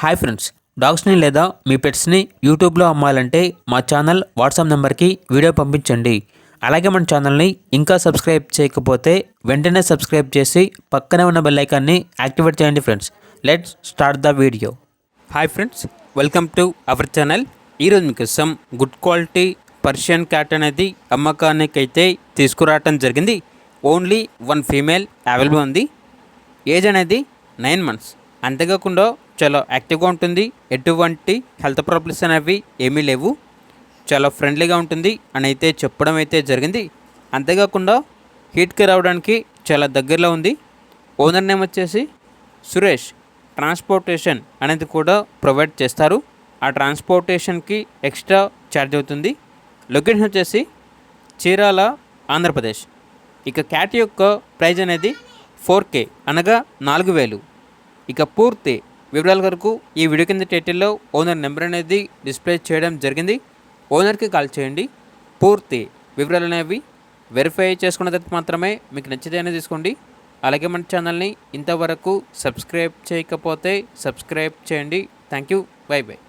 Hi friends, డాగ్స్ని లేదా మీ పెట్స్ని యూట్యూబ్లో అమ్మాలంటే మా ఛానల్ వాట్సాప్ నెంబర్కి వీడియో పంపించండి. అలాగే మన ఛానల్ని ఇంకా సబ్స్క్రైబ్ చేయకపోతే వెంటనే సబ్స్క్రైబ్ చేసి పక్కనే ఉన్న బెల్ ఐకాన్ని యాక్టివేట్ చేయండి friends. Let's start the video. Hi friends, welcome to our channel. ఈరోజు మీకోసం గుడ్ క్వాలిటీ పర్షియన్ క్యాట్ అనేది అమ్మకానికి అయితే తీసుకురావటం జరిగింది. ఓన్లీ 1 ఫీమేల్ అవైలబుల్ ఉంది. ఏజ్ అనేది 9 months. అంతేకాకుండా చాలా యాక్టివ్గా ఉంటుంది. ఎటువంటి హెల్త్ ప్రాబ్లమ్స్ అనేవి ఏమీ లేవు. చాలా ఫ్రెండ్లీగా ఉంటుంది అని అయితే చెప్పడం అయితే జరిగింది. అంతేకాకుండా హీట్కి రావడానికి చాలా దగ్గరలో ఉంది. ఓనర్ నేమ్ వచ్చేసి సురేష్. ట్రాన్స్పోర్టేషన్ అనేది కూడా ప్రొవైడ్ చేస్తారు. ఆ ట్రాన్స్పోర్టేషన్కి ఎక్స్ట్రా ఛార్జ్ అవుతుంది. లొకేషన్ వచ్చేసి చీరాల, ఆంధ్రప్రదేశ్. ఇక క్యాట్ యొక్క ప్రైజ్ అనేది 4K అనగా 4,000. ఇక పూర్తి వివరాల వరకు ఈ వీడియో కింద టైటిల్లో ఓనర్ నెంబర్ అనేది డిస్ప్లే చేయడం జరిగింది. ఓనర్కి కాల్ చేయండి. పూర్తి వివరాలు అనేవి వెరిఫై చేసుకున్న తర్వాత మాత్రమే మీకు నచ్చితేనే తీసుకోండి. అలాగే మన ఛానల్ని ఇంతవరకు సబ్స్క్రైబ్ చేయకపోతే సబ్స్క్రైబ్ చేయండి. Thank you. By by.